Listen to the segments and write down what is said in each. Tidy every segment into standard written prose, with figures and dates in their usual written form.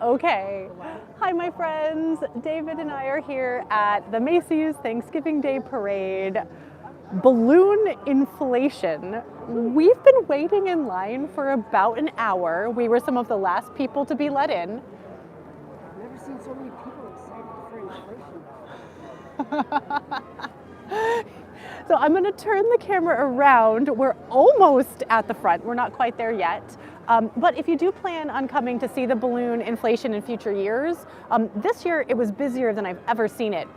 Okay. Hi, my friends. David and I are here at the Macy's Thanksgiving Day Parade. Balloon inflation. We've been waiting in line for about an hour. We were some of the last people to be let in. I've never seen so many people excited for inflation. So I'm going to turn the camera around. We're almost at the front. We're not quite there yet. But if you do plan on coming to see the balloon inflation in future years, this year it was busier than I've ever seen it.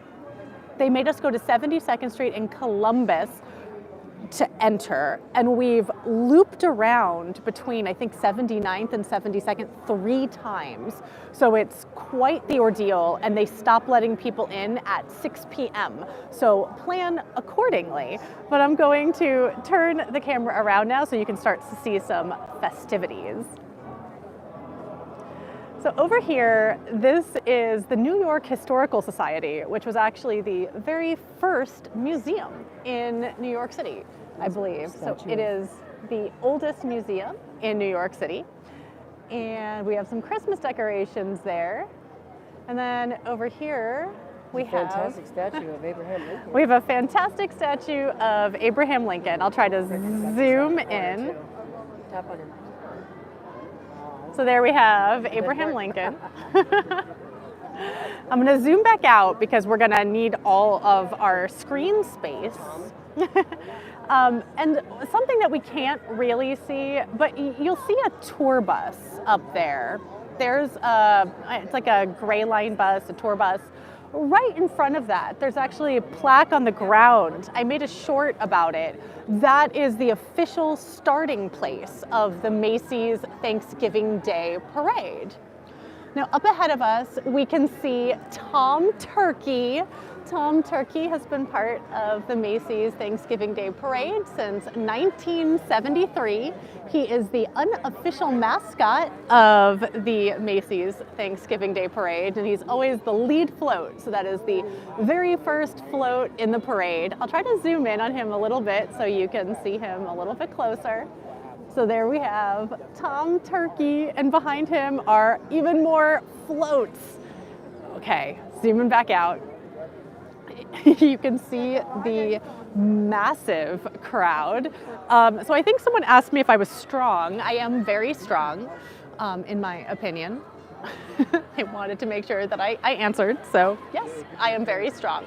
They made us go to 72nd Street in Columbus to enter, and we've looped around between, I think, 79th and 72nd 3 times. So it's quite the ordeal, and they stop letting people in at 6 p.m. So plan accordingly. But I'm going to turn the camera around now so you can start to see some festivities. So over here, this is the New York Historical Society, which was actually the very first museum in New York City, I believe. So it is the oldest museum in New York City. And we have some Christmas decorations there. And then over here, we have a fantastic statue of Abraham Lincoln. We have a fantastic statue of Abraham Lincoln. I'll try to zoom in. Tap on him. So there we have Abraham Lincoln. I'm going to zoom back out because we're going to need all of our screen space. And something that we can't really see, but you'll see a tour bus up there. It's like a gray line bus, a tour bus. Right in front of that, there's actually a plaque on the ground. I made a short about it. That is the official starting place of the Macy's Thanksgiving Day Parade. Now, up ahead of us, we can see Tom Turkey. Tom Turkey has been part of the Macy's Thanksgiving Day Parade since 1973. He is the unofficial mascot of the Macy's Thanksgiving Day Parade, and he's always the lead float. So that is the very first float in the parade. I'll try to zoom in on him a little bit so you can see him a little bit closer. So there we have Tom Turkey, and behind him are even more floats. Okay, zooming back out. You can see the massive crowd. So I think someone asked me if I was strong. I am very strong, in my opinion. I wanted to make sure that I answered. So yes, I am very strong.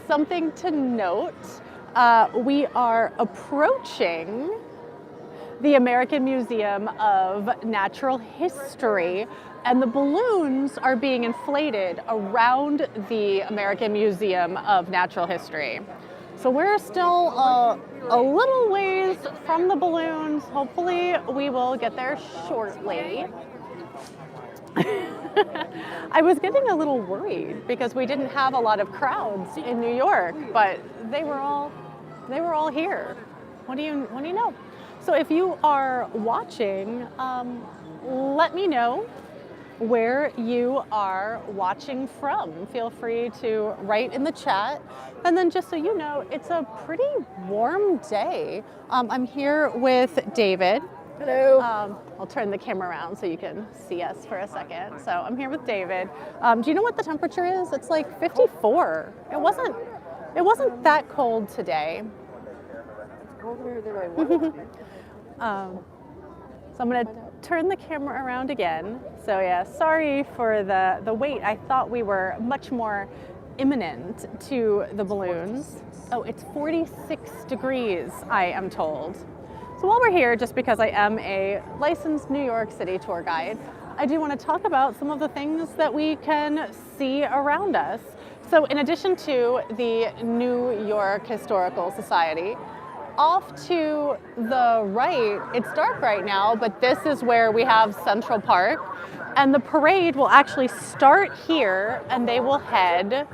Something to note, we are approaching the American Museum of Natural History, and the balloons are being inflated around the American Museum of Natural History. So we're still a little ways from the balloons. Hopefully we will get there shortly. I was getting a little worried because we didn't have a lot of crowds in New York, but they were all here. What do you know? So if you are watching, let me know where you are watching from. Feel free to write in the chat. And then just so you know, it's a pretty warm day. I'm here with David. Hello. I'll turn the camera around so you can see us for a second. So I'm here with David. Do you know what the temperature is? It's like 54. It wasn't that cold today. It's colder than I wanted to be. So I'm going to turn the camera around again. So yeah, sorry for the wait. I thought we were much more imminent to the balloons. Oh, it's 46 degrees, I am told. So while we're here, just because I am a licensed New York City tour guide, I do want to talk about some of the things that we can see around us. So in addition to the New York Historical Society, off to the right, it's dark right now, but this is where we have Central Park, and the parade will actually start here and they will head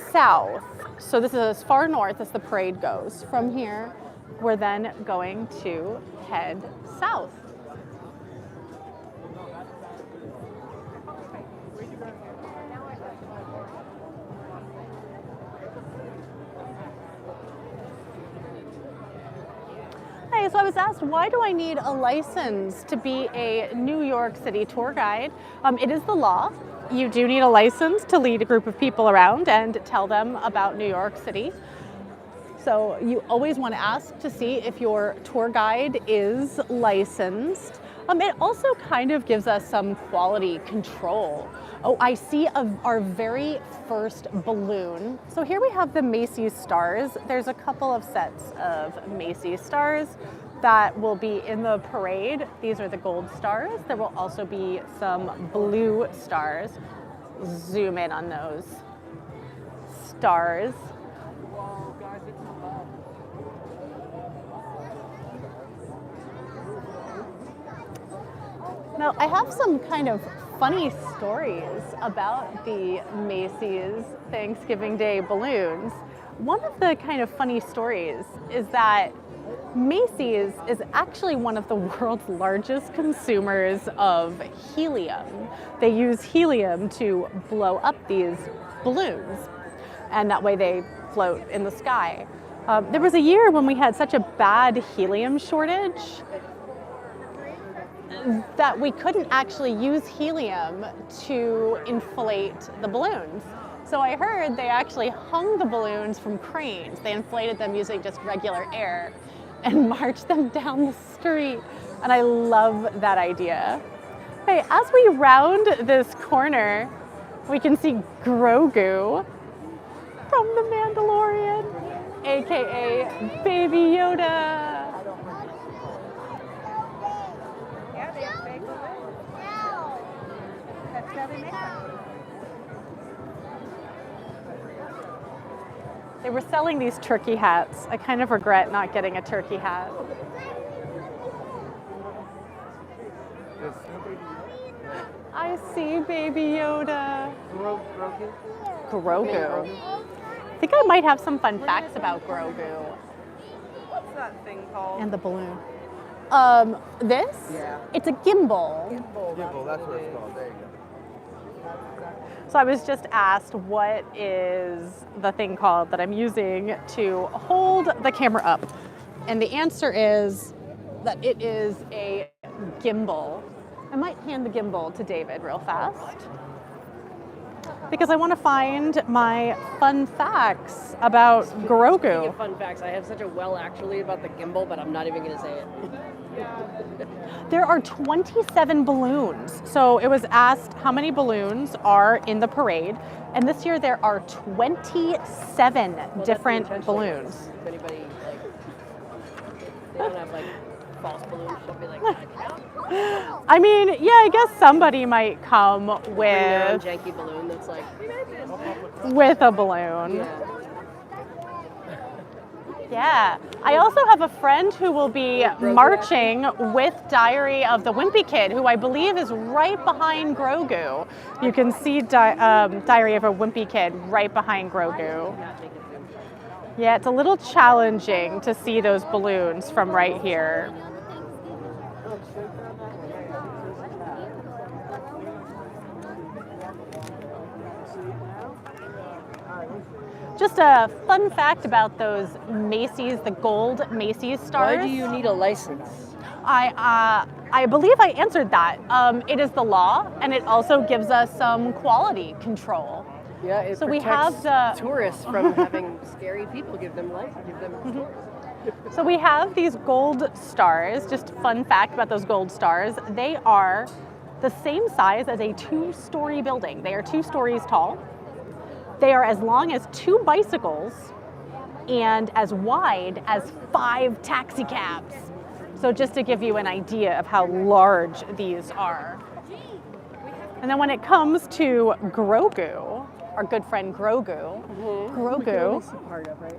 south. So this is as far north as the parade goes. From here, we're then going to head south. So I was asked, why do I need a license to be a New York City tour guide? It is the law. You do need a license to lead a group of people around and tell them about New York City. So you always want to ask to see if your tour guide is licensed. It also kind of gives us some quality control. Oh, I see our very first balloon. So here we have the Macy stars. There's a couple of sets of Macy stars that will be in the parade. These are the gold stars. There will also be some blue stars. Zoom in on those stars. Now, I have some kind of funny stories about the Macy's Thanksgiving Day balloons. One of the kind of funny stories is that Macy's is actually one of the world's largest consumers of helium. They use helium to blow up these balloons, and that way they float in the sky. There was a year when we had such a bad helium shortage that we couldn't actually use helium to inflate the balloons. So I heard they actually hung the balloons from cranes. They inflated them using just regular air and marched them down the street. And I love that idea. Okay, as we round this corner, we can see Grogu from The Mandalorian, AKA Baby Yoda. They were selling these turkey hats. I kind of regret not getting a turkey hat. I see Baby Yoda. Grogu. I think I might have some fun facts about Grogu. What's that thing called? And the balloon. This? Yeah. It's a gimbal. Gimbal, that's what it's called. There you go. So I was just asked, what is the thing called that I'm using to hold the camera up? And the answer is that it is a gimbal. I might hand the gimbal to David real fast because I want to find my fun facts about Grogu. Speaking of fun facts, I have such a well actually about the gimbal, but I'm not even going to say it. There are 27 balloons. So it was asked how many balloons are in the parade. And this year there are 27 different balloons. If anybody, they don't have false balloons, they'll be like, I mean, yeah, I guess somebody might come bring their own with janky balloon that's like, we made this. with a balloon. Yeah. Yeah. I also have a friend who will be marching with Diary of the Wimpy Kid, who I believe is right behind Grogu. You can see Diary of a Wimpy Kid right behind Grogu. Yeah, it's a little challenging to see those balloons from right here. Just a fun fact about those Macy's, the gold Macy's stars. Why do you need a license? I believe I answered that. It is the law, and it also gives us some quality control. Yeah, it So we protects have the- tourists from having scary people give them tours. So we have these gold stars. Just fun fact about those gold stars. They are the same size as a 2-story building. They are 2 stories tall. They are as long as 2 bicycles and as wide as 5 taxi cabs. So just to give you an idea of how large these are. And then when it comes to Grogu, our good friend Grogu,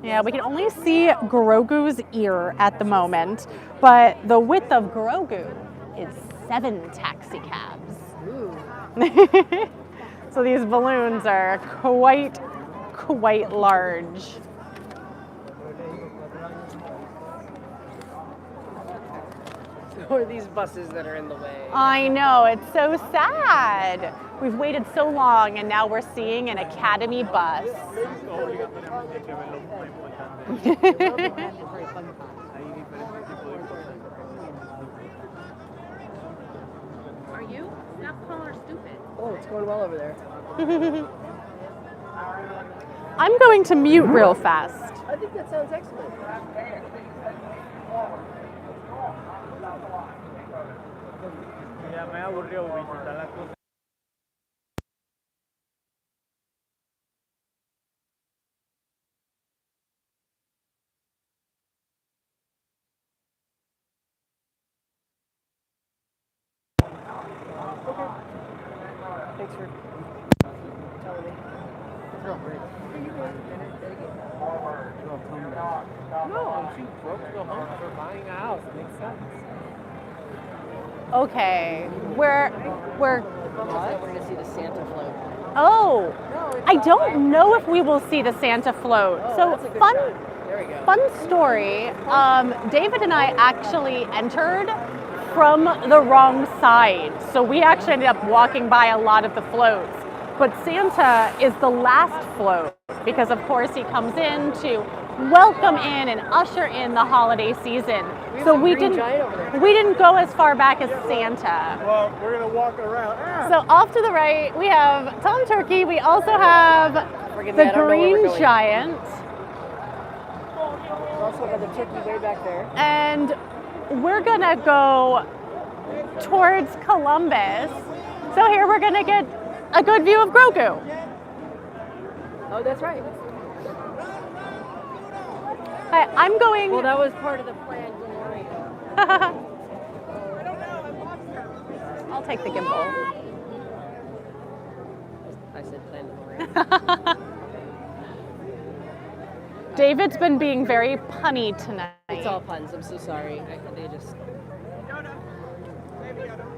yeah, we can only see Grogu's ear at the moment, but the width of Grogu is 7 taxi cabs. Ooh. So these balloons are quite large. Or these buses that are in the way. I know, it's so sad. We've waited so long and now we're seeing an Academy bus. Oh, it's going well over there. I'm going to mute real fast. I think that sounds excellent. Ya me aburrió visitar las cosas. Thanks for telling me. No, she broke to go home for buying a house. It makes sense. Okay, we're We're going to see the Santa float. oh, I don't know if we will see the Santa float. So That's a good fun. shot. There we go. Fun story. David and I actually entered from the wrong side. So we actually ended up walking by a lot of the floats. But Santa is the last float because, of course, he comes in to welcome in and usher in the holiday season. So we didn't go as far back as Santa. Well, we're gonna walk around. So off to the right, we have Tom Turkey. We also have the Green Giant. We also got the turkey way back there. And we're gonna go towards Columbus. So here we're gonna get a good view of Grogu. Oh, that's right. Hi, I'm going. Well, that was part of the plan. I'll take the gimbal. I said plan. David's been being very punny tonight. It's all puns. I'm so sorry. They just.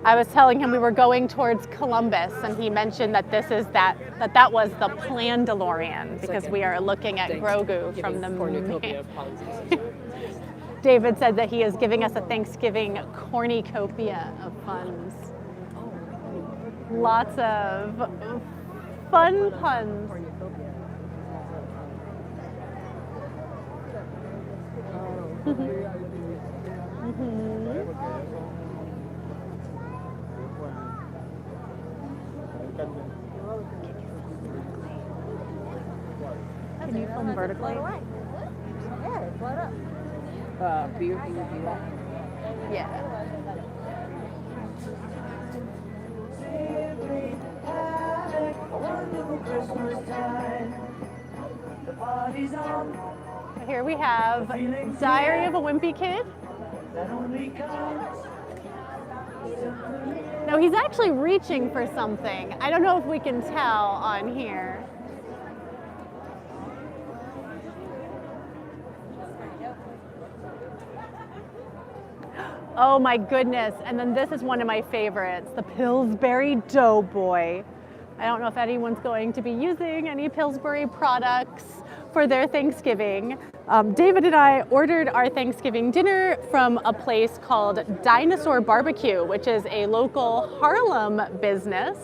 I was telling him we were going towards Columbus, and he mentioned that this is that was the Plandalorian because like we are looking at Grogu from the cornucopia of puns. David said that he is giving us a Thanksgiving cornucopia of puns. Lots of fun puns. Can you film vertically? Beer. Yeah. Here we have Diary of a Wimpy Kid. No, he's actually reaching for something. I don't know if we can tell on here. Oh my goodness. And then this is one of my favorites, the Pillsbury Doughboy. I don't know if anyone's going to be using any Pillsbury products for their Thanksgiving. David and I ordered our Thanksgiving dinner from a place called Dinosaur Barbecue, which is a local Harlem business.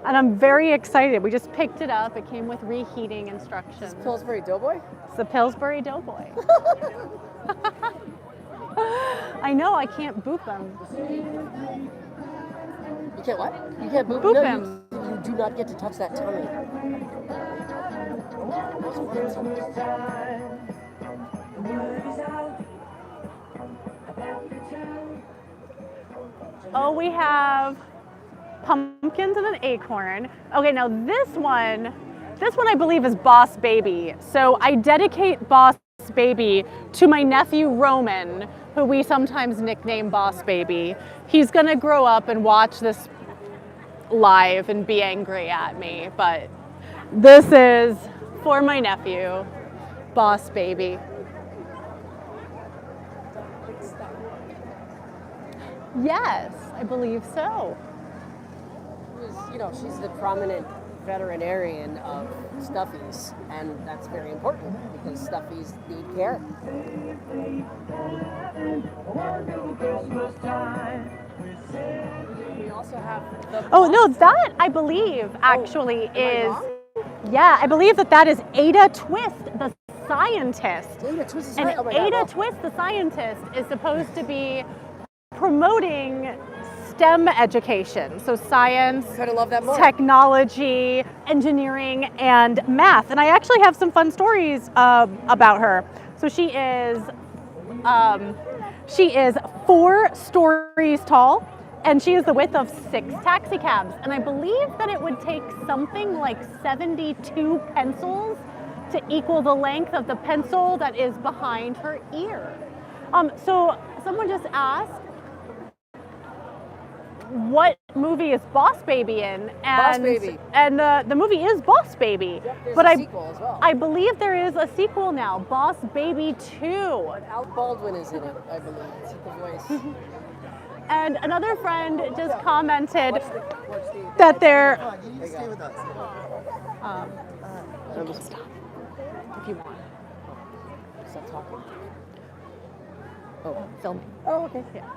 And I'm very excited. We just picked it up. It came with reheating instructions. Pillsbury Doughboy? It's the Pillsbury Doughboy. I know, I can't boop him. You can't what? You can't boop, Boop him. You do not get to touch that tummy. Oh, we have pumpkins and an acorn. Okay, now this one I believe is Boss Baby. So I dedicate Boss Baby to my nephew Roman, who we sometimes nickname Boss Baby. He's gonna grow up and watch this live and be angry at me, but this is for my nephew, Boss Baby. Yes, I believe so. You know, she's the prominent veterinarian of stuffies, and that's very important because stuffies need care. We also have the No, that I believe actually is, yeah, I believe that is Ada Twist, the scientist. Ada Twist is And right. Oh my Ada God. Twist, the scientist, is supposed to be promoting STEM education, so science, Couldn't love that more. technology, engineering, and math. And I actually have some fun stories about her. So she is 4 stories tall, and she is the width of 6 taxi cabs. And I believe that it would take something like 72 pencils to equal the length of the pencil that is behind her ear. So someone just asked, what movie is Boss Baby in? And, Boss Baby. And the movie is Boss Baby. There's but a sequel as well. I believe there is a sequel now, Boss Baby 2. Al Baldwin is in it, I believe. It's the voice. And another friend just commented Watch the that they're... You need to stay with us. You can stop if you want. Stop talking. Filming. Oh, okay. Yeah.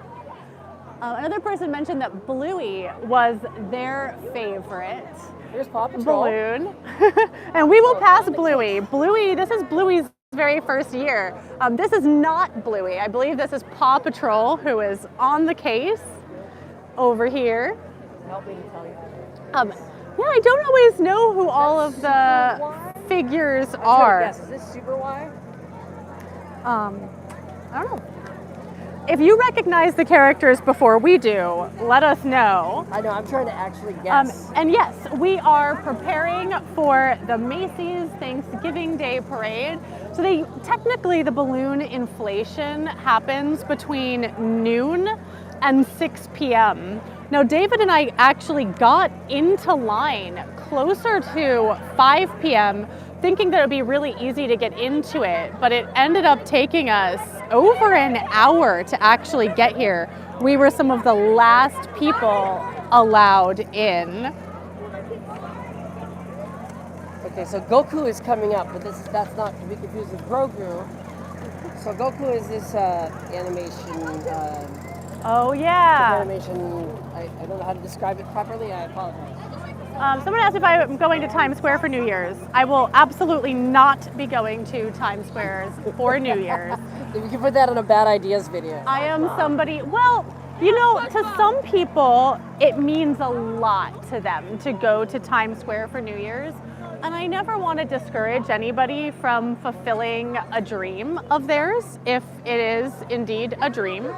Another person mentioned that Bluey was their favorite Here's Paw Patrol. balloon. And we will pass Bluey. Bluey, this is Bluey's very first year. This is not Bluey. I believe this is Paw Patrol, who is on the case over here. Help me to tell you. Yeah, I don't always know who all of the figures are. Yes, is this Super Y? I don't know. If you recognize the characters before we do, let us know. I know, I'm trying to actually guess. And yes, we are preparing for the Macy's Thanksgiving Day Parade. So technically the balloon inflation happens between noon and 6 p.m. Now David and I actually got into line closer to 5 p.m. thinking that it would be really easy to get into it, but it ended up taking us over an hour to actually get here. We were some of the last people allowed in. Okay, so Goku is coming up, but that's not to be confused with Grogu. So Goku is this animation. Oh yeah. Animation. I don't know how to describe it properly. I apologize. Someone asked if I'm going to Times Square for New Year's. I will absolutely not be going to Times Square for New Year's. We can put that in a bad ideas video. I am somebody, well, you know, to some people, it means a lot to them to go to Times Square for New Year's. And I never want to discourage anybody from fulfilling a dream of theirs, if it is indeed a dream.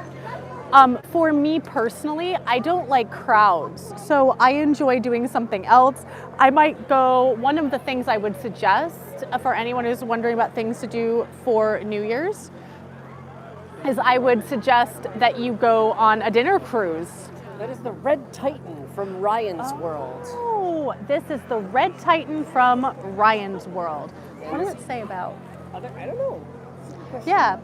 For me personally, I don't like crowds, so I enjoy doing something else. I might go, one of the things I would suggest for anyone who's wondering about things to do for New Year's is I would suggest that you go on a dinner cruise. That is the Red Titan from Ryan's World. Oh, this is the Red Titan from Ryan's World. What does it say about? I don't know. Yeah.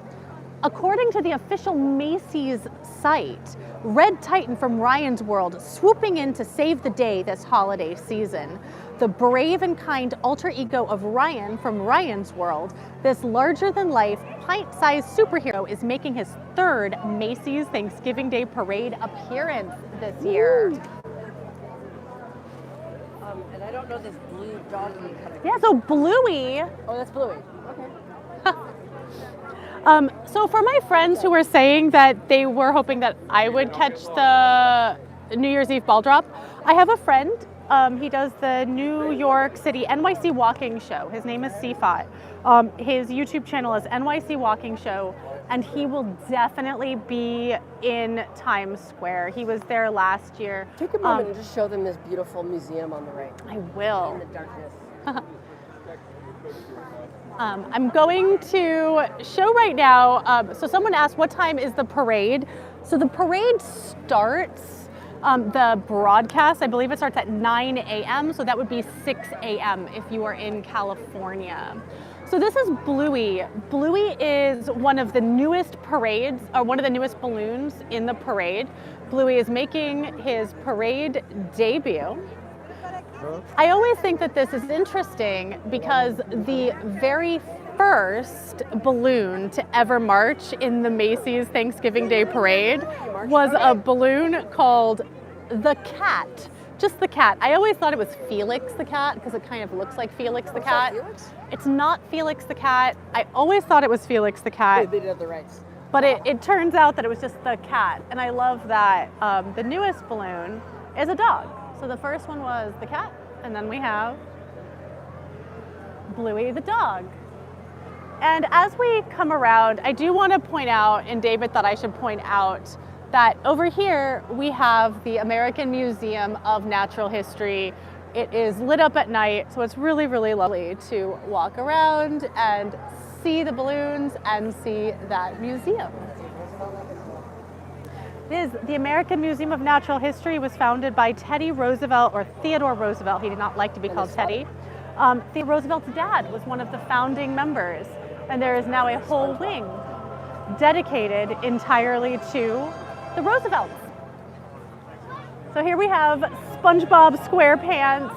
According to the official Macy's site, Red Titan from Ryan's World swooping in to save the day this holiday season. The brave and kind alter ego of Ryan from Ryan's World, this larger-than-life, pint-sized superhero is making his 3rd Macy's Thanksgiving Day Parade appearance this year. And I don't know this blue doggy kind of. Yeah, so Bluey. Oh, that's Bluey. Okay. So for my friends who were saying that they were hoping that I would catch the New Year's Eve ball drop, I have a friend. He does the New York City NYC Walking Show. His name is Sifat. His YouTube channel is NYC Walking Show, and he will definitely be in Times Square. He was there last year. Take a moment and just show them this beautiful museum on the right. I will. In the darkness. I'm going to show right now, so someone asked what time is the parade? So the parade starts, the broadcast, I believe it starts at 9 a.m., so that would be 6 a.m. if you are in California. So this is Bluey. Bluey is one of the newest parades, or one of the newest balloons in the parade. Bluey is making his parade debut. I always think that this is interesting because the very first balloon to ever march in the Macy's Thanksgiving Day Parade was a balloon called the Cat. Just the Cat. I always thought it was Felix the Cat because it kind of looks like Felix the Cat. Felix? It's not Felix the Cat. I always thought it was Felix the Cat. They did have the rights. But it turns out that it was just the cat. And I love that the newest balloon is a dog. So the first one was the cat, and then we have Bluey the dog. And as we come around, I do want to point out, and David thought I should point out, that over here we have the American Museum of Natural History. It is lit up at night, so it's really, really lovely to walk around and see the balloons and see that museum. The American Museum of Natural History was founded by Teddy Roosevelt, or Theodore Roosevelt. He did not like to be called Teddy. Theodore Roosevelt's dad was one of the founding members, and there is now a whole wing dedicated entirely to the Roosevelts. So here we have SpongeBob SquarePants.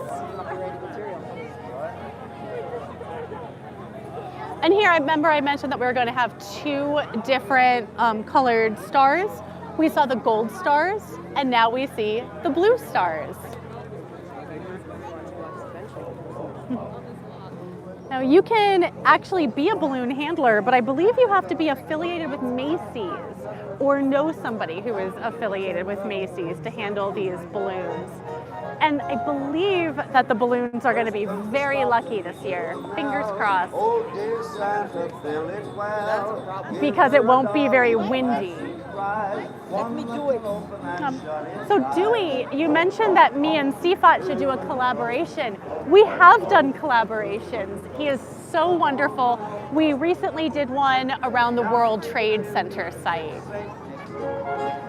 And here, I remember I mentioned that we were going to have 2 different colored stars. We saw the gold stars, and now we see the blue stars. Now you can actually be a balloon handler, but I believe you have to be affiliated with Macy's or know somebody who is affiliated with Macy's to handle these balloons. And I believe that the balloons are going to be very lucky this year. Fingers crossed. Because it won't be very windy. Let me do it. So Dewey, you mentioned that me and Sifat should do a collaboration. We have done collaborations. He is so wonderful. We recently did one around the World Trade Center site.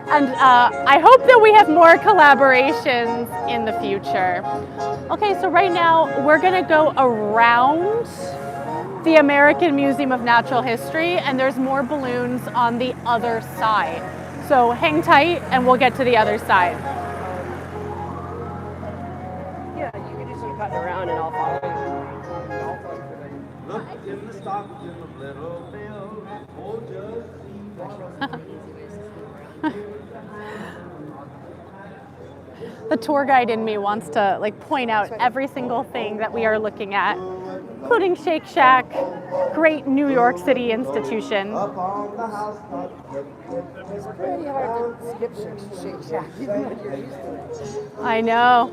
And I hope that we have more collaborations in the future. Okay, so right now we're gonna go around the American Museum of Natural History, and there's more balloons on the other side. So hang tight and we'll get to the other side. Yeah, you can do some cutting around and I'll follow you. Look in the stocking of little Bill. Oh, just The tour guide in me wants to point out every single thing that we are looking at, including Shake Shack, great New York City institution. It's pretty hard to skip Shake Shack even when you're used to it. I know.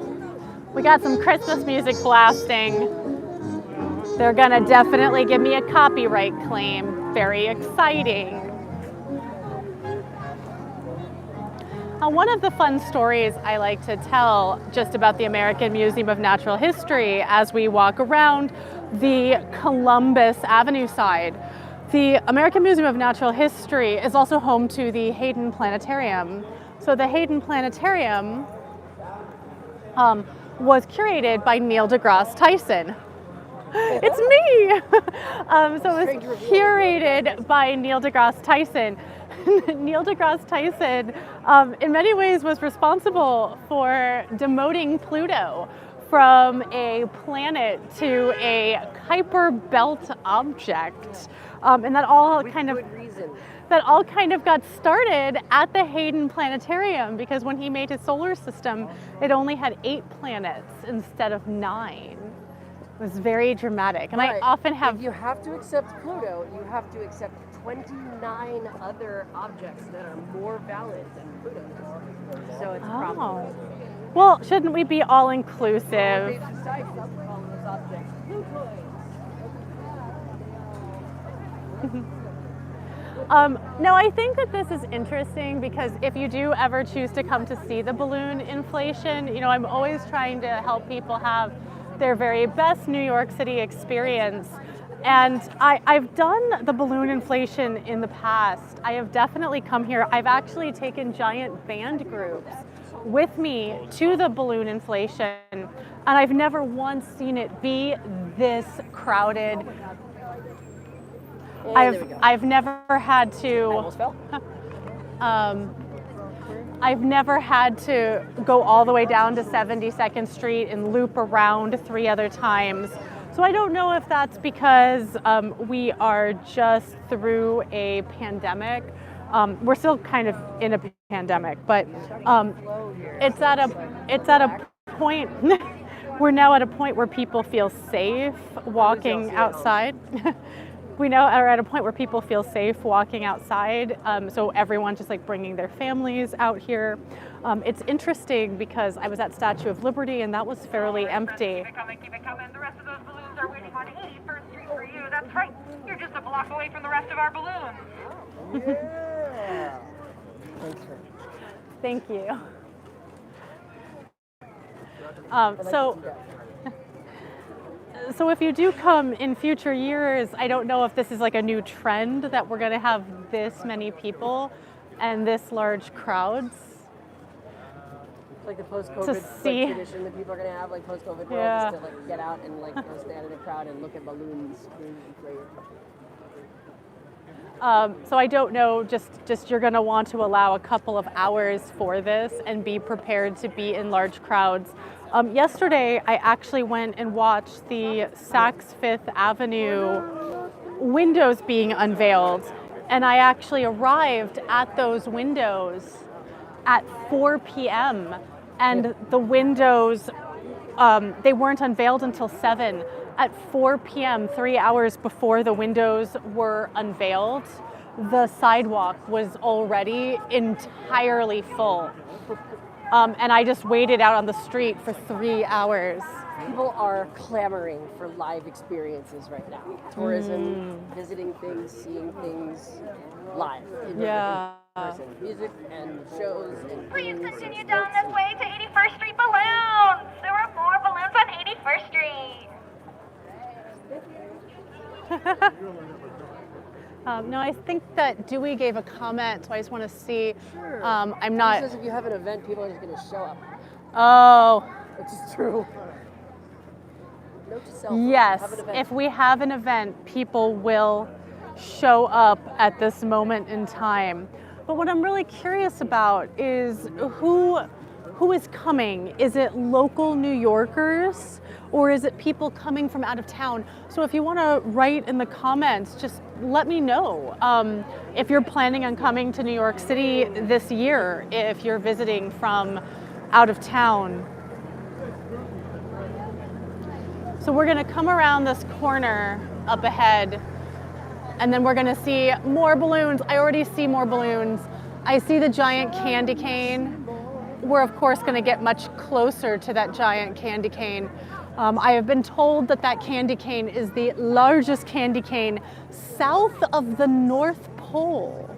We got some Christmas music blasting. They're gonna definitely give me a copyright claim. Very exciting. One of the fun stories I like to tell just about the American Museum of Natural History as we walk around the Columbus Avenue side. The American Museum of Natural History is also home to the Hayden Planetarium. So the Hayden Planetarium was curated by Neil deGrasse Tyson. It's me! So it was curated by Neil deGrasse Tyson. Neil deGrasse Tyson, in many ways, was responsible for demoting Pluto from a planet to a Kuiper Belt object, and that all kind of got started at the Hayden Planetarium, because when he made his solar system, it only had 8 planets instead of 9. It was very dramatic, and right. I often have. If you have to accept Pluto, you have to accept 29 other objects that are more valid than Pluto. So it's a problem. Well, shouldn't we be all inclusive? No, I think that this is interesting because if you do ever choose to come to see the balloon inflation, I'm always trying to help people have their very best New York City experience. And I've done the balloon inflation in the past. I have definitely come here. I've actually taken giant band groups with me to the balloon inflation, and I've never once seen it be this crowded. I've never had to. I almost fell. I've never had to go all the way down to 72nd Street and loop around 3 other times. So I don't know if that's because we are just through a pandemic. We're still kind of in a pandemic, but it's at a point. We're now at a point where people feel safe walking outside. we know are at a point where people feel safe walking outside. So everyone's just like bringing their families out here. It's interesting because I was at Statue of Liberty and that was fairly empty. Keep it coming, keep it coming. The rest of those balloons are waiting on 81st Street for you. That's right. You're just a block away from the rest of our balloons. Yeah. Thanks for Thank you. So if you do come in future years, I don't know if this is like a new trend that we're going to have this many people and this large crowds. like the post-COVID To like, see. tradition that people are gonna have, like post-COVID world, Yeah. just to like get out and like go stand in a crowd and look at balloons being inflated. So I don't know, just you're going to want to allow a couple of hours for this and be prepared to be in large crowds. Yesterday, I actually went and watched the Saks Fifth Avenue windows being unveiled, and I actually arrived at those windows at 4 p.m. and the windows, they weren't unveiled until 7. At 4 p.m., 3 hours before the windows were unveiled, the sidewalk was already entirely full. And I just waited out on the street for 3 hours. People are clamoring for live experiences right now. Tourism, visiting things, seeing things live. Yeah. In person. Music and shows and Please things continue and down sports. this way to 81st Street Balloons. There are more balloons on 81st Street. No, I think that Dewey gave a comment, so I just want to see. Sure. I'm He not. says if you have an event, people are just going to show up, Oh, which is true. Note to self, yes. have an event. If we have an event, people will show up at this moment in time. But what I'm really curious about is who is coming? Is it local New Yorkers or is it people coming from out of town? So if you want to write in the comments, just let me know. If you're planning on coming to New York City this year, if you're visiting from out of town. So we're going to come around this corner up ahead, and then we're going to see more balloons. I already see more balloons. I see the giant candy cane. We're of course going to get much closer to that giant candy cane. I have been told that that candy cane is the largest candy cane south of the North Pole.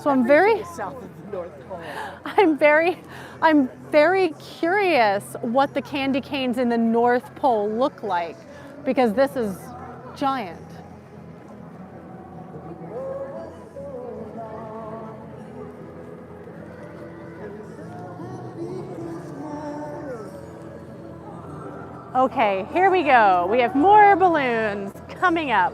So I'm very South of the North Pole. I'm very curious what the candy canes in the North Pole look like, because this is giant. Okay, here we go. We have more balloons coming up.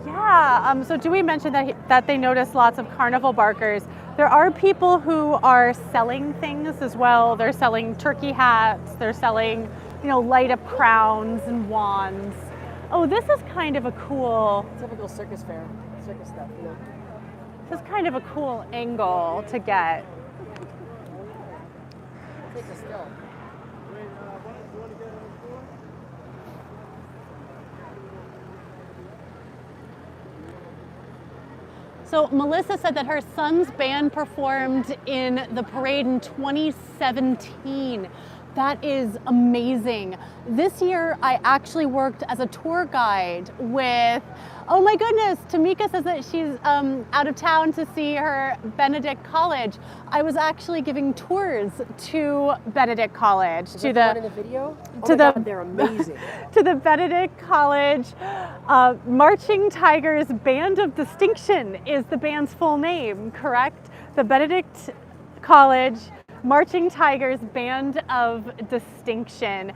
Yeah, so Dewey mentioned that they noticed lots of carnival barkers. There are people who are selling things as well. They're selling turkey hats, they're selling, light up crowns and wands. Oh, this is kind of a cool, Typical circus fair, circus stuff, this is kind of a cool angle to get. Take a still. So Melissa said that her son's band performed in the parade in 2017. That is amazing. This year, I actually worked as a tour guide with, oh my goodness, Tamika says that she's out of town to see her Benedict College. I was actually giving tours to Benedict College, Is to that the one in the video? to Oh my the- God, they're amazing. to the Benedict College Marching Tigers Band of Distinction is the band's full name, correct? The Benedict College Marching Tigers Band of Distinction.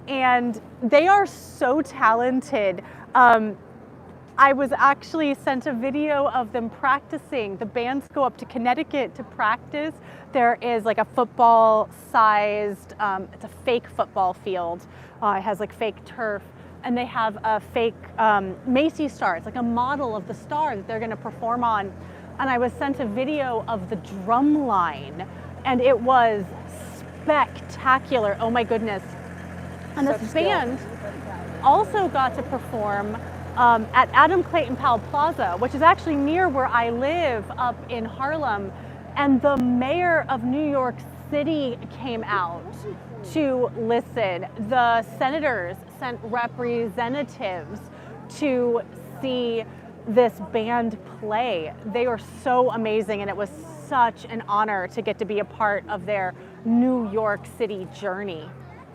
And they are so talented. I was actually sent a video of them practicing. The bands go up to Connecticut to practice. There is like a football-sized, it's a fake football field. It has like fake turf, and they have a fake Macy star. It's like a model of the star that they're going to perform on. And I was sent a video of the drum line, and it was spectacular. Oh my goodness. And this Such skill. band also got to perform at Adam Clayton Powell Plaza, which is actually near where I live up in Harlem. And the mayor of New York City came out to listen. The senators sent representatives to see this band play. They were so amazing, and it was such an honor to get to be a part of their New York City journey.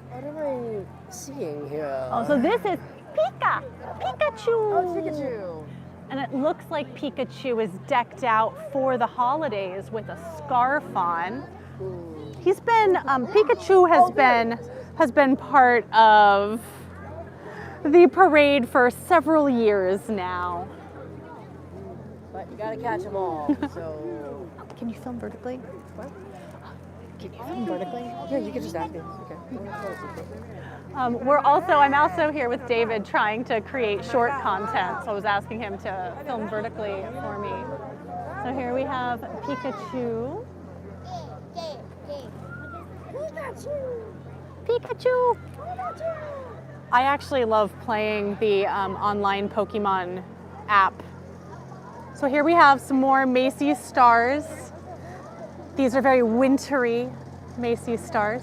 What am I seeing here? Oh, so this is Pikachu. Oh, it's Pikachu. And it looks like Pikachu is decked out for the holidays with a scarf on. He's been Pikachu has been part of the parade for several years now. But you gotta catch them all. So. Can you film vertically? What? Can you film vertically? Yeah, you can just ask me. Okay. I'm also here with David trying to create short content. So I was asking him to film vertically for me. So here we have Pikachu. Pikachu! I actually love playing the online Pokemon app. So here we have some more Macy stars. These are very wintry Macy stars.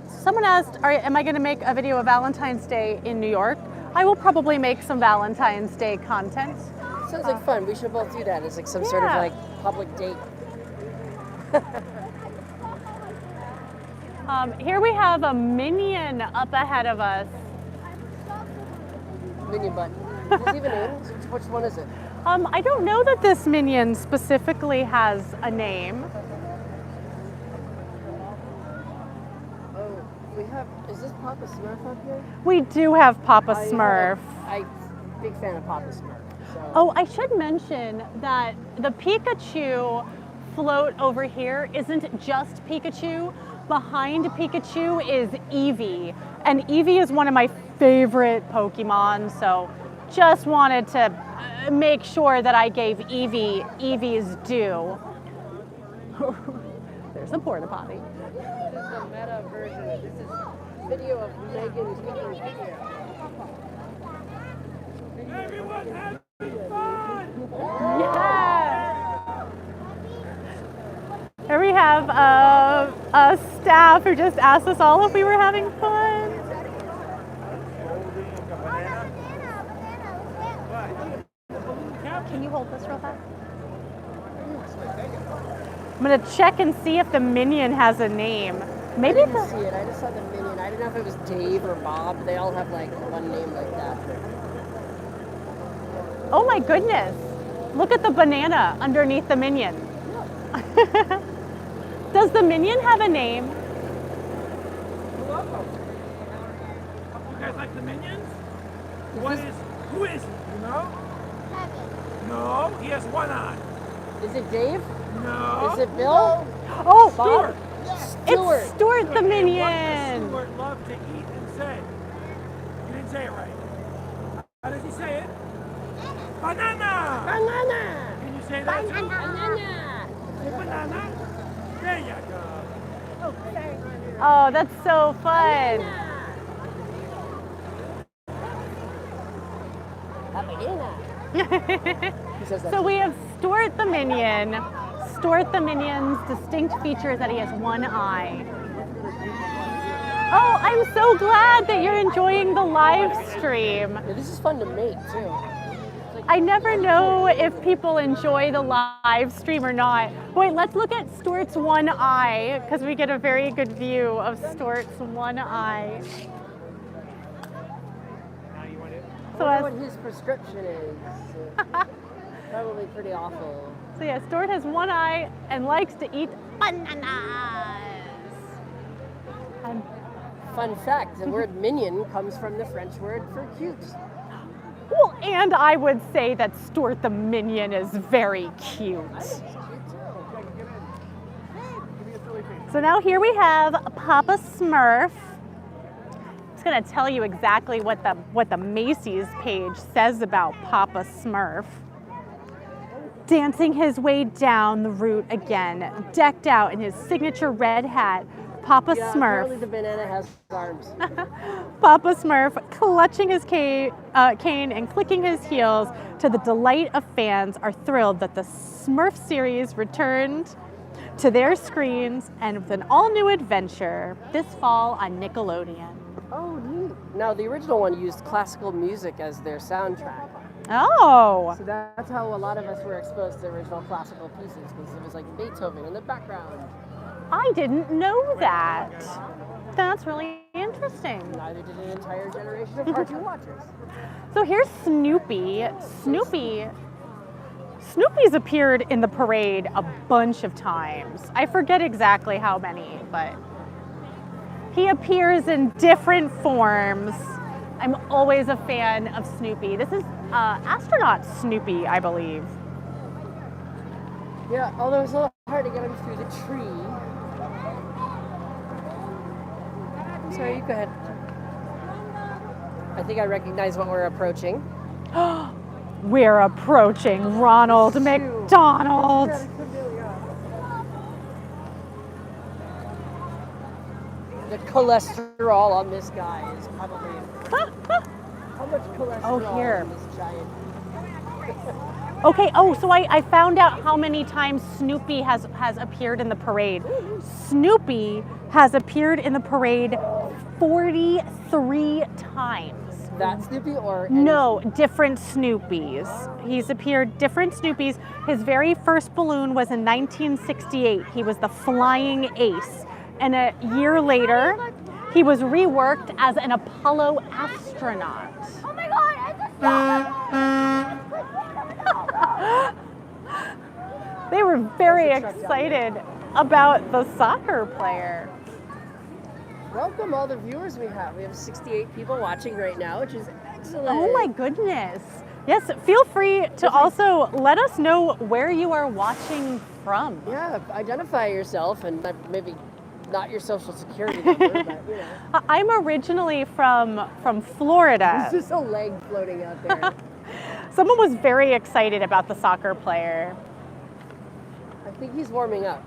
Someone asked, am I going to make a video of Valentine's Day in New York? I will probably make some Valentine's Day content. Sounds like fun. We should both do that. It's like some sort of Yeah. like public date. Here we have a minion up ahead of us. Minion button. Is it even named? Which one is it? I don't know that this minion specifically has a name. Oh, we have. Is this Papa Smurf up here? We do have Papa Smurf. I'm big fan of Papa Smurf. So. Oh, I should mention that the Pikachu float over here isn't just Pikachu. Behind Pikachu is Eevee, and Eevee is one of my favorite Pokemon, so just wanted to make sure that I gave Eevee Eevee's due. There's a porta potty. This is the meta version. This is video of Megan's video. Everyone having fun! Yes! Here we have a staff who just asked us all if we were having fun. Can you hold this real fast? I'm gonna check and see if the minion has a name. Maybe I didn't see it. I just saw the minion. I didn't know if it was Dave or Bob. They all have like one name like that. Oh my goodness! Look at the banana underneath the minion. Does the minion have a name? You're welcome. You guys like the Minions? Who is it? You know? No, he has one eye. Is it Dave? No. Is it Bill? Oh, Stuart. Stuart. it's Stuart the What does minion. Stuart love to eat and say? You didn't say it right. How does he say it? Banana. Banana. Can you say that too? Banana. Say banana. There you go. Oh, that's so fun. A banana. He says that. So we have Stuart the minion. Stuart the minion's distinct feature is that he has one eye. Oh, I'm so glad that you're enjoying the live stream. Yeah, this is fun to make too. I never know if people enjoy the live stream or not. Wait, let's look at Stuart's one eye because we get a very good view of Stuart's one eye. I wonder what his prescription is. Probably pretty awful. So yeah, Stuart has one eye and likes to eat bananas. And Fun fact, the word minion comes from the French word for cute. well, and I would say that Stuart the minion is very cute. So now here we have Papa Smurf. It's gonna tell you exactly what the Macy's page says about Papa Smurf. Dancing his way down the route again, decked out in his signature red hat, Papa Yeah, Smurf. apparently the banana has arms. Papa Smurf clutching his cane and clicking his heels to the delight of fans are thrilled that the Smurf series returned to their screens and with an all-new adventure this fall on Nickelodeon. Oh, neat. Now, the original one used classical music as their soundtrack. Oh, So that's how a lot of us were exposed to original classical pieces, because it was like Beethoven in the background. I didn't know that. That's really interesting. Neither did an entire generation of cartoon watchers. So here's Snoopy. Snoopy's appeared in the parade a bunch of times. I forget exactly how many, but he appears in different forms. I'm always a fan of Snoopy. This is astronaut Snoopy, I believe. Yeah, although it's a little hard to get him through the tree. Sorry, you go ahead. I think I recognize what we're approaching. We're approaching Ronald McDonald. The cholesterol on this guy is probably... How much cholesterol here. in this giant... Okay, so I found out how many times Snoopy has appeared in the parade. Snoopy has appeared in the parade 43 times. That Snoopy or... No, different Snoopies. He's appeared different Snoopies. His very first balloon was in 1968. He was the Flying Ace. And a year later, he was reworked as an Apollo astronaut. Oh my god, I just They were very excited about the soccer player. Welcome all the viewers we have. We have 68 people watching right now, which is excellent. Oh my goodness. Yes, feel free to also let us know where you are watching from. Yeah, identify yourself and maybe not your social security number, but you know. I'm originally from Florida. There's just a leg floating out there. Someone was very excited about the soccer player. I think he's warming up.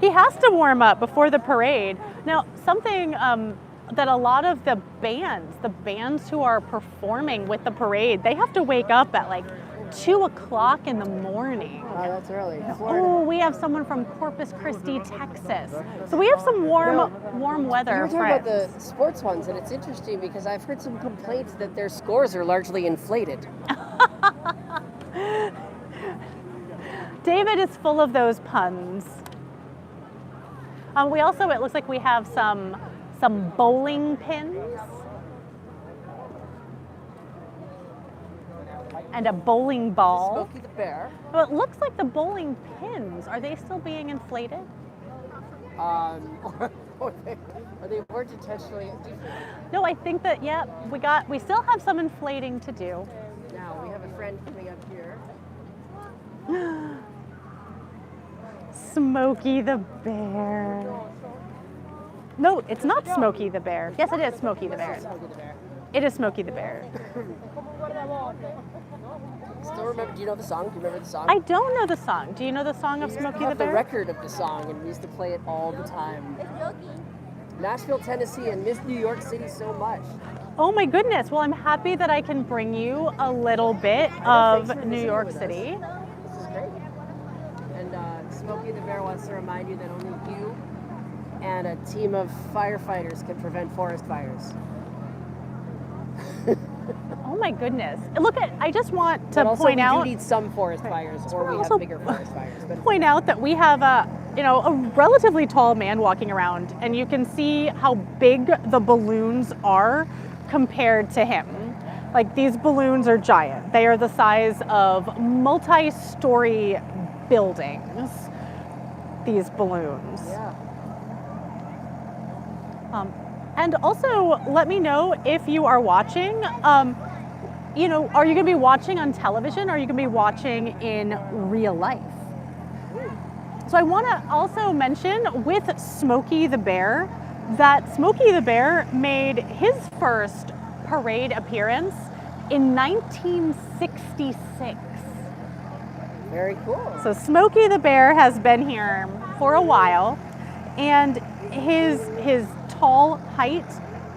He has to warm up before the parade. Now, something that a lot of the bands who are performing with the parade, they have to wake up at like 2 o'clock in the morning. Oh, that's early. Oh, we have someone from Corpus Christi, Texas. So we have some warm weather. You were talking about the sports ones, and it's interesting because I've heard some complaints that their scores are largely inflated. David is full of those puns. We also, it looks like we have some bowling pins and a bowling ball. Smokey the Bear. But it looks like the bowling pins, are they still being inflated? Are they weren't intentionally deflated? No, I think that, yeah, we still have some inflating to do. Now we have a friend coming up here. Smokey the Bear. No, it's not Smokey the Bear. Yes, it is Smokey the Bear. Smokey the Bear. It is Smokey the Bear. Still remember? Do you know the song? Do you remember the song? I don't know the song. Do you know the song of We used to Smokey the have the Bear? record of the song, and we used to play it all the time. Nashville, Tennessee, and miss New York City so much. Oh my goodness. Well, I'm happy that I can bring you a little bit Thanks of for New visiting York with us. City. This is great. And Smokey the Bear wants to remind you that only you and a team of firefighters can prevent forest fires. Oh my goodness. Look at, I just want to But also point we out do need some forest fires, or we also have bigger forest fires. But point out that we have a relatively tall man walking around, and you can see how big the balloons are compared to him. Like, these balloons are giant. They are the size of multi-story buildings, these balloons. yeah. And also, let me know if you are watching. Are you going to be watching on television, or are you going to be watching in real life? So I want to also mention with Smokey the Bear that Smokey the Bear made his first parade appearance in 1966. Very cool. So Smokey the Bear has been here for a while. and his tall height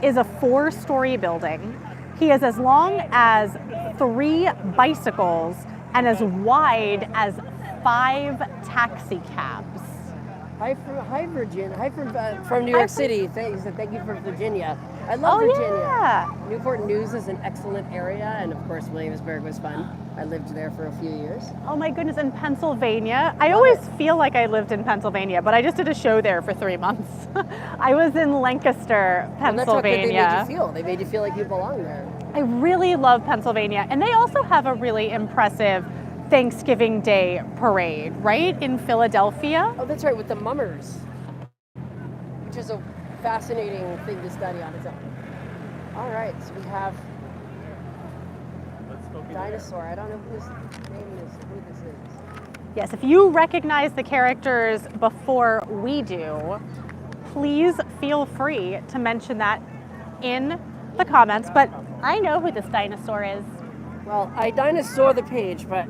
is a 4-story building. He is as long as 3 bicycles and as wide as 5 taxi cabs. Hi, Virginia. Hi, from New York City. Thank you for Virginia. I love Virginia. Yeah. Newport News is an excellent area, and of course, Williamsburg was fun. I lived there for a few years. Oh my goodness, in Pennsylvania. I always feel like I lived in Pennsylvania, but I just did a show there for 3 months. I was in Lancaster, Pennsylvania. And that's what they made you feel. They made you feel like you belong there. I really love Pennsylvania, and they also have a really impressive Thanksgiving Day parade, right, in Philadelphia. Oh, that's right, with the mummers, which is a fascinating thing to study on its own. All right, so we have dinosaur. I don't know who this is. Yes, if you recognize the characters before we do, please feel free to mention that in the comments. But I know who this dinosaur is. Well, I dinosaur the page, but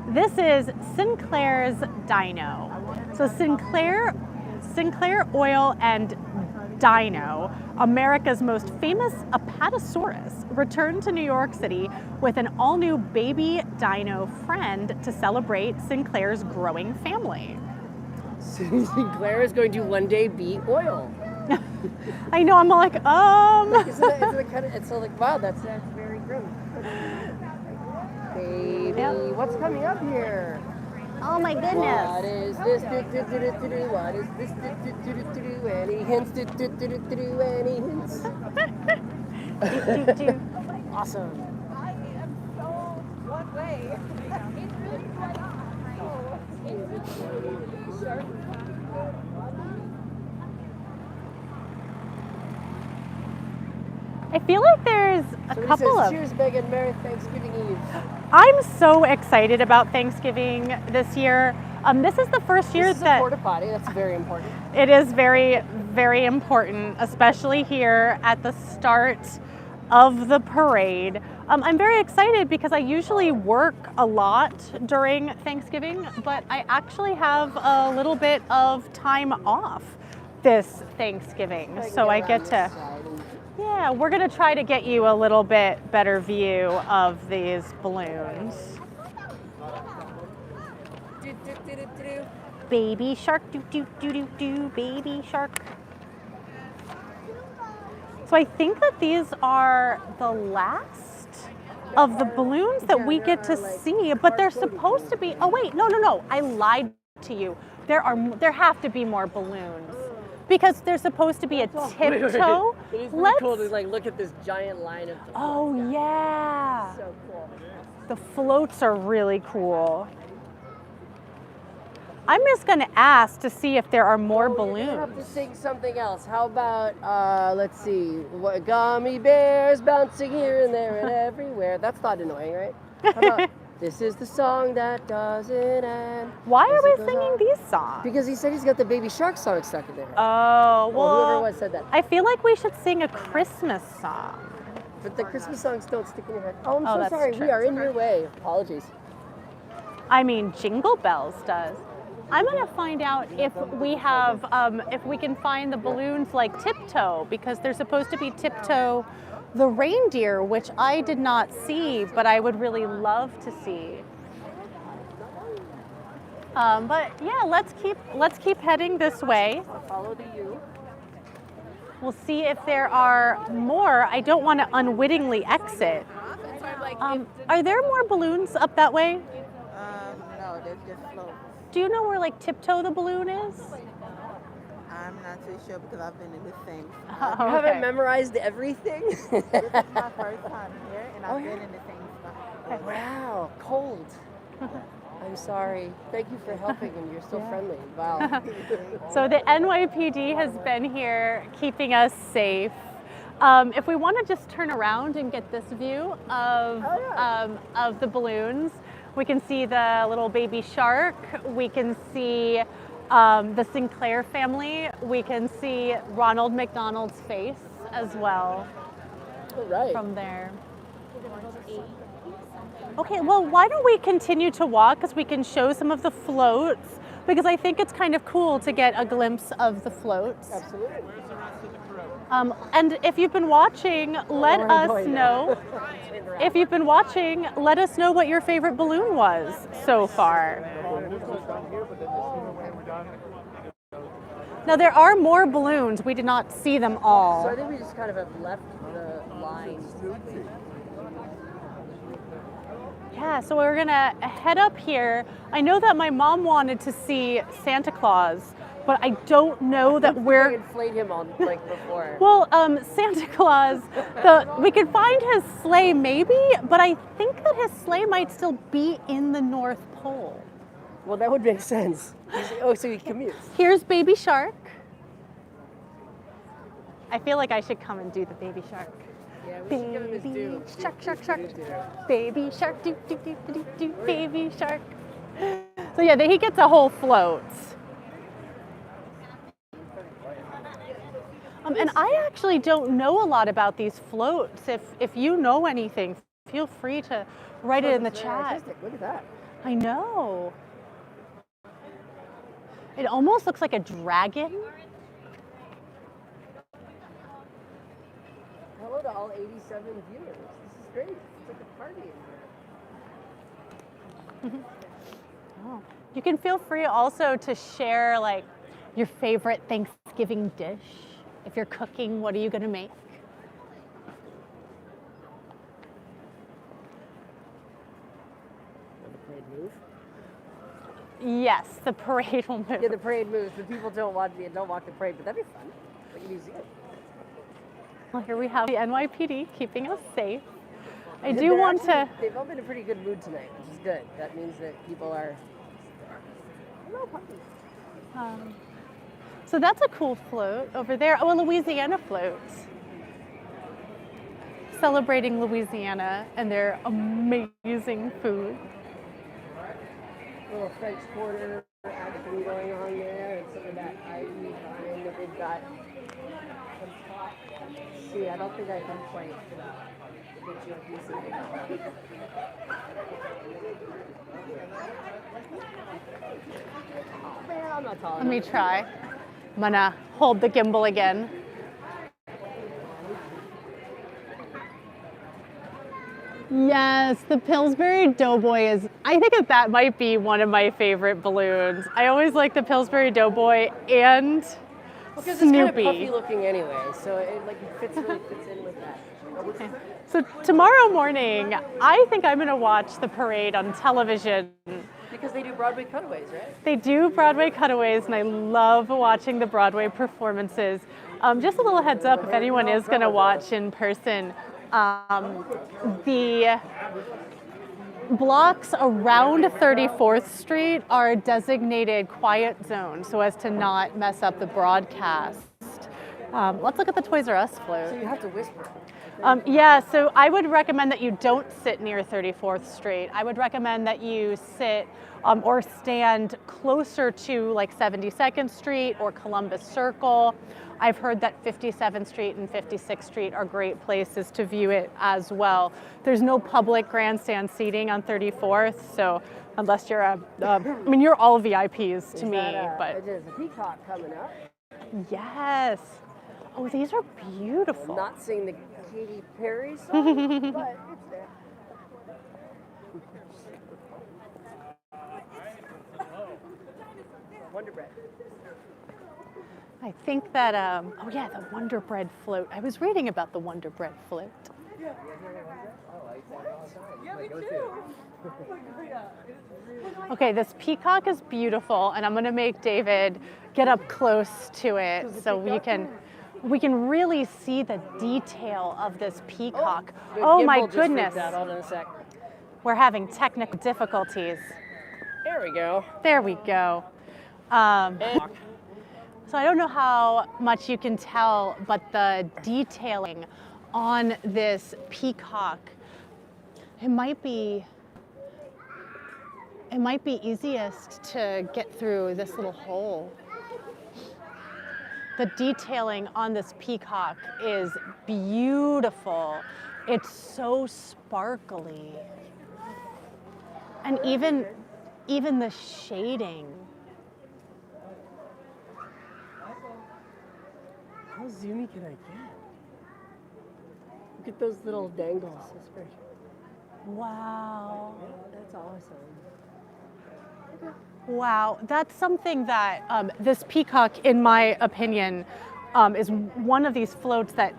This is Sinclair's dino. So Sinclair Oil and Dino, America's most famous apatosaurus, returned to New York City with an all-new baby dino friend to celebrate Sinclair's growing family. Sinclair is going to one day be oil. I know, I'm like, It's like, wow, that's very grim. Baby, what's coming up here? Oh my goodness. What is this? What is this? Any hints? Any hints? Awesome. One way. It's really quite I feel like there's a couple of... Cheers, Megan. Merry Thanksgiving Eve. I'm so excited about Thanksgiving this year. This is the first year This is a porta potty. That's very important. It is very, very important, especially here at the start of the parade. I'm very excited because I usually work a lot during Thanksgiving, but I actually have a little bit of time off this Thanksgiving, so I get to... Yeah, we're gonna try to get you a little bit better view of these balloons. Baby shark, doo doo doo doo doo, baby shark. So I think that these are the last of the balloons that we get to see, but they're supposed to be, oh wait, no, I lied to you. There have to be more balloons. Because there's supposed to be a tiptoe. It is really cool to look at this giant line of. Oh yeah. So cool. The floats are really cool. I'm just gonna ask to see if there are more balloons. I have to sing something else. How about let's see, what gummy bears bouncing here and there and everywhere. That's not annoying, right? How about this is the song that doesn't end. Why are we singing these songs? Because he said he's got the Baby Shark song stuck in there. Oh, well, whoever was said that. I feel like we should sing a Christmas song. But the Christmas songs don't stick in your head. Oh, I'm so that's sorry. true. We are in your way. Apologies. I mean, Jingle Bells does. I'm gonna find out if we have, if we can find the balloons like Tiptoe, because they're supposed to be Tiptoe the reindeer, which I did not see, but I would really love to see. But yeah, let's keep heading this way. Follow the U. We'll see if there are more. I don't want to unwittingly exit. Are there more balloons up that way? No, they're just floats. Do you know where like Tiptoe the balloon is? I'm not too sure because I've been in this thing. Oh, You haven't memorized everything? This is my first time here, and I've been in the same spot. Wow, cold. I'm sorry. Thank you for helping, and you're so friendly. Wow. So the NYPD has been here keeping us safe. If we want to just turn around and get this view of the balloons, we can see the little baby shark. We can see the Sinclair family. We can see Ronald McDonald's face as well All right. from there. Okay, well, why don't we continue to walk because we can show some of the floats. because I think it's kind of cool to get a glimpse of the floats. Absolutely. And if you've been watching, let Where are you us going now? know. If you've been watching, let us know what your favorite balloon was so far. Now there are more balloons. We did not see them So I all. think we just kind of have left the lines. Yeah, so we're gonna head up here. I know that my mom wanted to see Santa Claus, but I don't know that We we're. inflate him on like before. Well, Santa Claus, we could find his sleigh maybe, but I think that his sleigh might still be in the North Pole. Well, that would make sense. Oh, so he commutes. Here's Baby Shark. I feel like I should come and do the Baby Shark. Yeah, we should give him his Baby due. shark, shark, shark. Baby shark, do, do, do, do, do, baby shark. So yeah, he gets a whole float. And I actually don't know a lot about these floats. If you know anything, feel free to write it in the Very chat. artistic. Look at that. I know. It almost looks like a dragon. Hello to all 87 viewers. This is great. It's like a party in here. Oh. You can feel free also to share like your favorite Thanksgiving dish. If you're cooking, what are you going to make? Will the parade move? Yes, the parade will move. Yeah, the parade moves, but people don't walk the parade, but that'd be fun. Like a museum. Well, here we have the NYPD keeping us safe. I do They're want actually- to. They've all been in a pretty good mood tonight, which is good. That means that people are. Hello, puppy. So that's a cool float over there. Oh, a Louisiana float. Celebrating Louisiana and their amazing food. Little French Quarter action going on there, and some of that ivy vine that they've got. See, I don't think I can quite get you a piece of it. Oh man, I'm not tall Let me enough. try. I'm gonna hold the gimbal again. Yes, the Pillsbury Doughboy is, I think that might be one of my favorite balloons. I always like the Pillsbury Doughboy and Because it's kind of Snoopy. puffy looking anyway, so it really fits in with that. So tomorrow morning, I think I'm gonna watch the parade on television. Because they do Broadway cutaways, right? They do Broadway cutaways, and I love watching the Broadway performances. Just a little heads up, if anyone is going to watch in person, the blocks around 34th Street are designated quiet zones so as to not mess up the broadcast. Let's look at the Toys R Us float. So you have to whisper. Yeah, so I would recommend that you don't sit near 34th Street. I would recommend that you sit or stand closer to like 72nd Street or Columbus Circle. I've heard that 57th Street and 56th Street are great places to view it as well. There's no public grandstand seating on 34th, so unless you're I mean, you're all VIPs to me, but There's a peacock coming up. yes. Oh, these are beautiful. I'm not singing the Katy Perry song, but it's there. Wonder Bread. I think that, oh yeah, the Wonder Bread float. I was reading about the Wonder Bread float. Okay, this peacock is beautiful, and I'm gonna make David get up close to it so we can really see the detail of this peacock. The Oh my gimbal just freaked goodness, out. Hold on a sec. we're having technical difficulties. There we go. There we go. So I don't know how much you can tell, but the detailing on this peacock, it might be easiest to get through this little hole. The detailing on this peacock is beautiful. It's so sparkly. And even the shading How zoomy can I get? Look at those little dangles. That's great. Wow. That's awesome. Wow, that's something that this peacock, in my opinion, is one of these floats that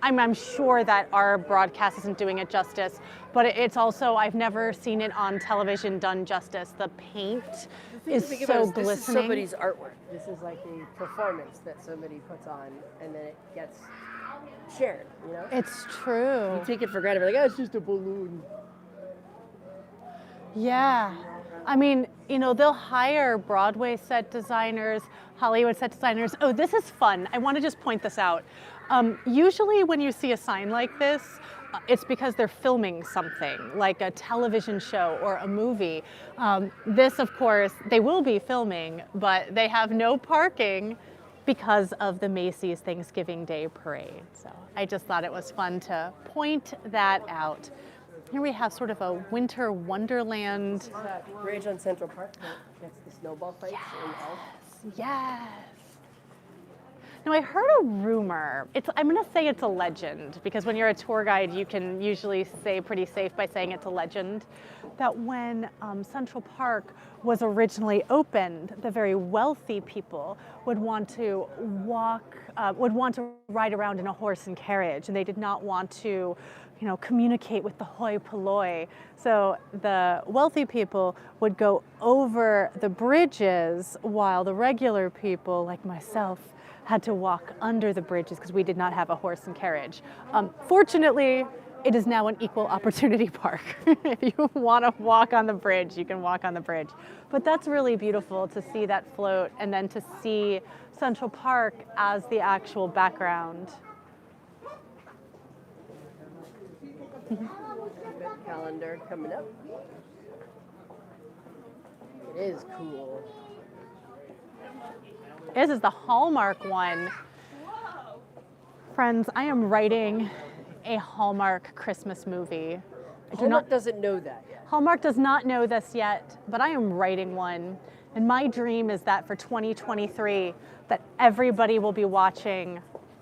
I'm sure that our broadcast isn't doing it justice, but it's also, I've never seen it on television done justice. The paint is so glistening. This is somebody's artwork. This is like a performance that somebody puts on, and then it gets shared, you know? It's true. You take it for granted, we're like, oh, it's just a balloon. Yeah. I mean, you know, they'll hire Broadway set designers, Hollywood set designers. Oh, this is fun. I want to just point this out. Usually when you see a sign like this, it's because they're filming something, like a television show or a movie. This, of course, they will be filming, but they have no parking because of the Macy's Thanksgiving Day Parade. So I just thought it was fun to point that out. Here we have sort of a winter wonderland. That bridge on Central Park that gets the snowball fights in Elf. Yes. Now I heard a rumor. I'm going to say it's a legend because when you're a tour guide, you can usually say pretty safe by saying it's a legend. That when Central Park was originally opened, the very wealthy people would want to ride around in a horse and carriage, and they did not want to, you know, communicate with the hoi polloi. So the wealthy people would go over the bridges while the regular people, like myself, had to walk under the bridges because we did not have a horse and carriage. Fortunately, it is now an equal opportunity park. If you want to walk on the bridge, you can walk on the bridge. But that's really beautiful to see that float and then to see Central Park as the actual background. Calendar coming up. It is cool. This is the Hallmark one. Friends, I am writing a Hallmark Christmas movie. Hallmark doesn't know that yet. Hallmark does not know this yet, but I am writing one. And my dream is that for 2023, that everybody will be watching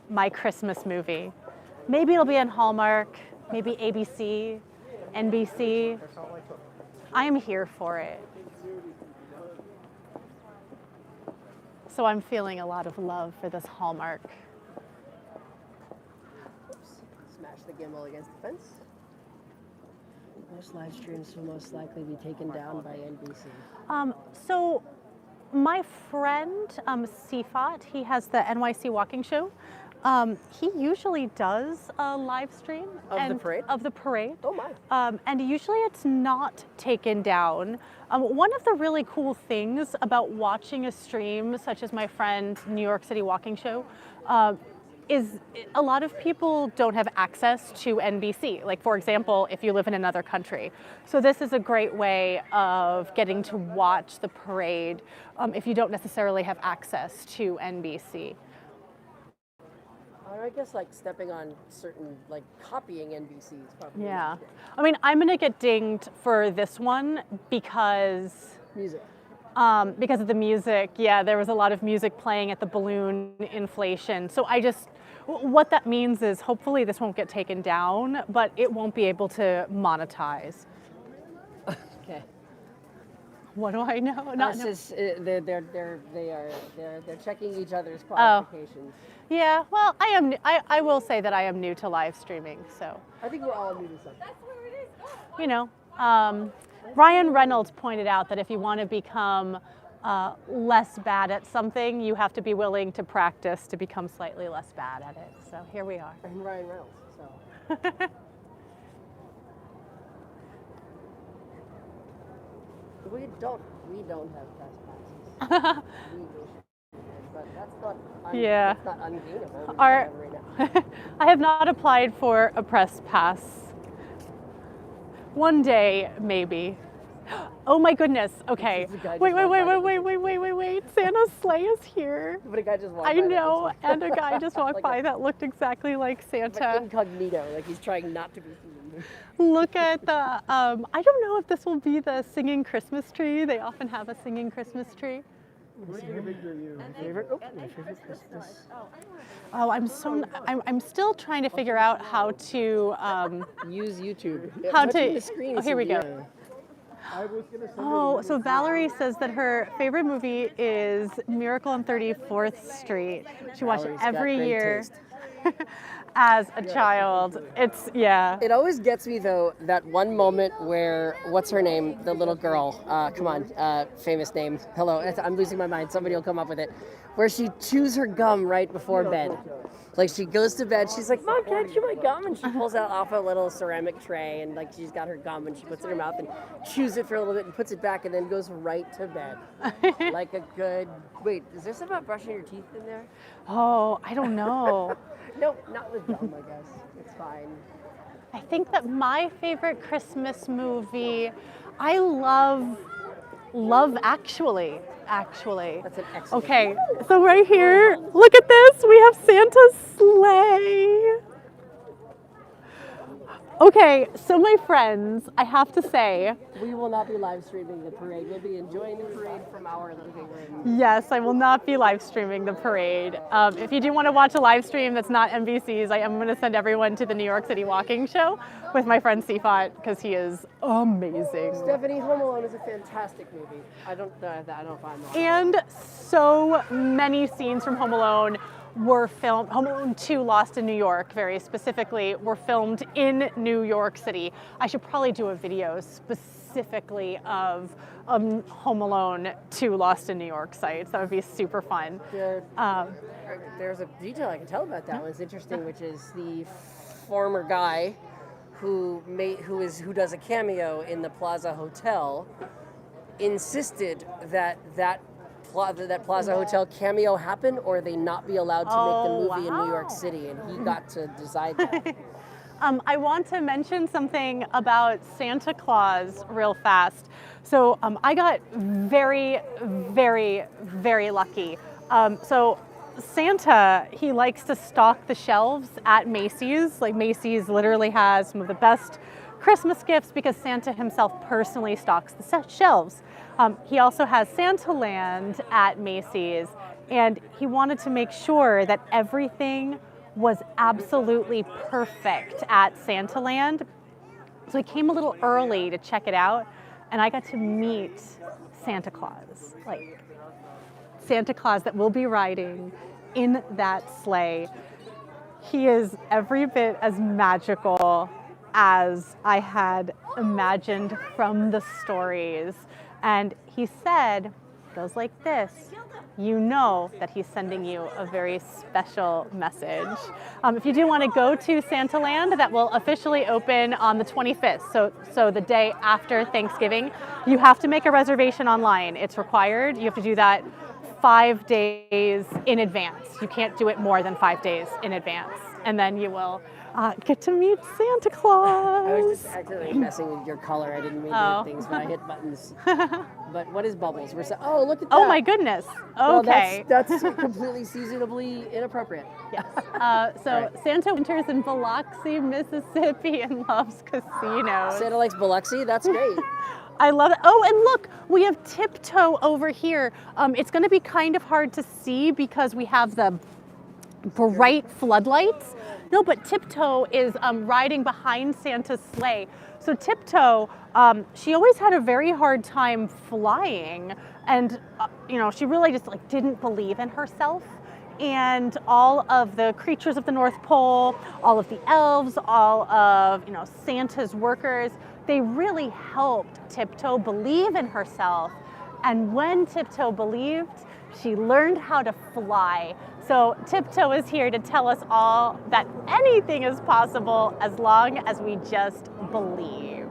my Christmas movie. Maybe it'll be on Hallmark, maybe ABC, NBC. I am here for it. So I'm feeling a lot of love for this Hallmark. Oops. Smash the gimbal against the fence. Most live streams will most likely be taken down by NBC. So my friend, Sifat, he has the NYC Walking Show. He usually does a live stream Of the parade? Oh my. And usually it's not taken down. One of the really cool things about watching a stream, such as my friend's New York City Walking Show, is a lot of people don't have access to NBC. Like, for example, if you live in another country. So this is a great way of getting to watch the parade if you don't necessarily have access to NBC. I guess like stepping on certain, like copying NBC is probably. Yeah. I mean, I'm gonna get dinged for this one because music. Because of the music. Yeah, there was a lot of music playing at the balloon inflation. So what that means is hopefully this won't get taken down, but it won't be able to monetize. Okay. What do I know? They're checking each other's qualifications. Yeah, well, I will say that I am new to live streaming, so. I think we're all new to something. You know, Ryan Reynolds pointed out that if you want to become less bad at something, you have to be willing to practice to become slightly less bad at it. So here we are. And Ryan Reynolds, so. We don't have press passes. But that's not that's not ungainable. Right now. I have not applied for a press pass. One day, maybe. Oh my goodness. Okay. Wait. Santa's sleigh is here. But a guy just walked I by know, and a guy just walked by that looked exactly like Santa. Like incognito, like he's trying not to be seen. Look at the, I don't know if this will be the singing Christmas tree. They often have a singing Christmas tree. My favorite Christmas. Oh, I'm still trying to figure out how to Use YouTube. how Touching to. the screen Oh, here we go. Oh, so Valerie says that her favorite movie is Miracle on 34th Street. She watched it Valerie's got every great year taste. as a child. It's, yeah. It always gets me though, that one moment where, what's her name? The little girl, come on, famous name. Hello, I'm losing my mind. Somebody will come up with it. Where she chews her gum right before bed. Like she goes to bed, she's like, Mom, can I chew my gum? And she pulls out off a little ceramic tray and like she's got her gum and she puts it in her mouth and chews it for a little bit and puts it back and then goes right to bed. Like a good, wait, is there something about brushing your teeth in there? Oh, I don't know. Nope, not with gum, I guess. It's fine. I think that my favorite Christmas movie, I love Actually. That's an excellent. Okay, so right here, look at this. We have Santa's sleigh. Okay, so my friends, I have to say, We will not be live streaming the parade. We'll be enjoying the parade from our living room. yes, I will not be live streaming the parade. If you do want to watch a live stream that's not NBC's, I am going to send everyone to the New York City Walking Show with my friend Sifat because he is amazing. Stephanie, Home Alone is a fantastic movie. I don't find that. And so many scenes from Home Alone were filmed, Home Alone 2 Lost in New York very specifically, were filmed in New York City. I should probably do a video specifically of Home Alone 2 Lost in New York sites. That would be super fun. There's a detail I can tell about that one. It's interesting, which is the former guy who does a cameo in the Plaza Hotel insisted that Plaza Hotel cameo happen or they not be allowed to make the movie in New York City, and he got to decide that. I want to mention something about Santa Claus real fast. So I got very, very, very lucky. So Santa, he likes to stock the shelves at Macy's. Like Macy's literally has some of the best Christmas gifts because Santa himself personally stocks the shelves. He also has Santaland at Macy's, and he wanted to make sure that everything was absolutely perfect at Santaland. So he came a little early to check it out, and I got to meet Santa Claus, like Santa Claus that will be riding in that sleigh. He is every bit as magical as I had imagined from the stories. And he said, it goes like this, you know that he's sending you a very special message. If you do want to go to Santaland, that will officially open on the 25th, so the day after Thanksgiving, you have to make a reservation online. It's required. You have to do that 5 days in advance. You can't do it more than 5 days in advance, and then you will get to meet Santa Claus. I was just accidentally messing with your color. I didn't mean to hit things, but I hit buttons. But what is bubbles? Look at that. Oh my goodness. Okay. Well, that's completely seasonably inappropriate. Yes. So Santa winters in Biloxi, Mississippi, and loves casinos. Santa likes Biloxi? That's great. I love it. Oh, and look, we have Tiptoe over here. It's going to be kind of hard to see because we have the bright floodlights. No, but Tiptoe is riding behind Santa's sleigh. So Tiptoe, she always had a very hard time flying, and she really just didn't believe in herself. And all of the creatures of the North Pole, all of the elves, all of Santa's workers, they really helped Tiptoe believe in herself. And when Tiptoe believed, she learned how to fly. So Tiptoe is here to tell us all that anything is possible as long as we just believe.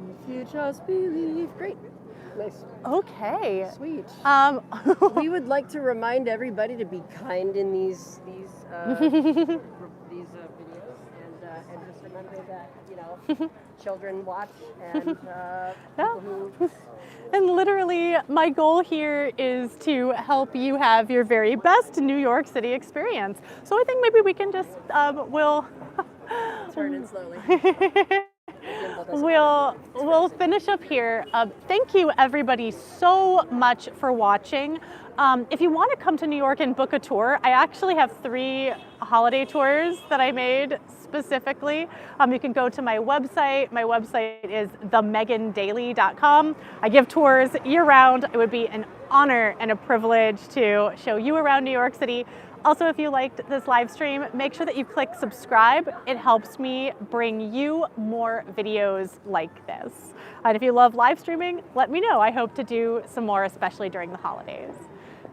If you just believe. Great. Nice. Okay. Sweet. We would like to remind everybody to be kind in these videos, and just remember that children watch and people who. And literally, my goal here is to help you have your very best New York City experience. So I think maybe we can just we'll turn in slowly. we'll finish up here. Thank you everybody so much for watching. If you want to come to New York and book a tour, I actually have 3 holiday tours that I made specifically. You can go to my website. My website is themegandaily.com. I give tours year round. It would be an honor and a privilege to show you around New York City. Also, if you liked this live stream, make sure that you click subscribe. It helps me bring you more videos like this. And if you love live streaming, let me know. I hope to do some more, especially during the holidays.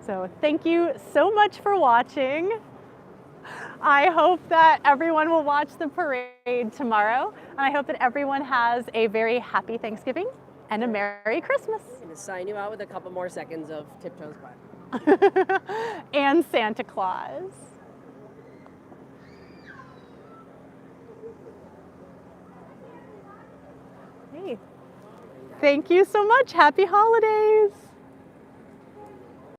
So thank you so much for watching. I hope that everyone will watch the parade tomorrow. And I hope that everyone has a very happy Thanksgiving and a Merry Christmas. I'm going to sign you out with a couple more seconds of Tiptoes by. And Santa Claus. Hey, thank you so much. Happy holidays.